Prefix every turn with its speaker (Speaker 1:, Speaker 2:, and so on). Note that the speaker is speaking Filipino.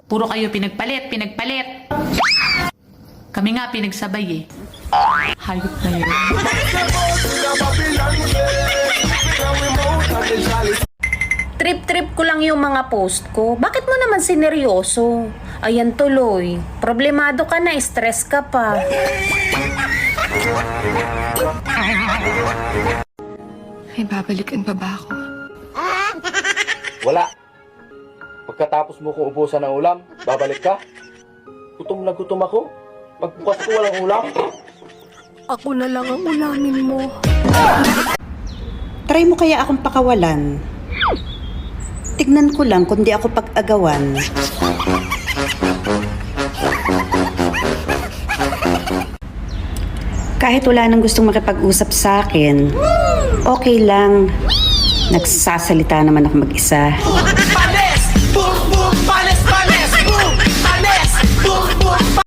Speaker 1: Puro kayo pinagpalit, pinagpalit. Kami nga pinagsabay eh. Hayop na yun.
Speaker 2: Trip-trip ko lang yung mga post ko. Bakit mo naman sineryoso? Ayan tuloy. Problemado ka na, stress ka pa.
Speaker 3: May babalikan pa ba ako?
Speaker 4: Wala. Pagkatapos mo kong ubusan ng ulam, babalik ka? Gutom na gutom ako. Magbukas ko walang ulam.
Speaker 3: Ako na lang ang ulamin mo.
Speaker 5: Try mo kaya akong pakawalan. Tignan ko lang kung di ako pag-agawan. Kahit wala nang gustong makipag-usap sa akin, okay lang. Nagsasalita naman ako mag-isa.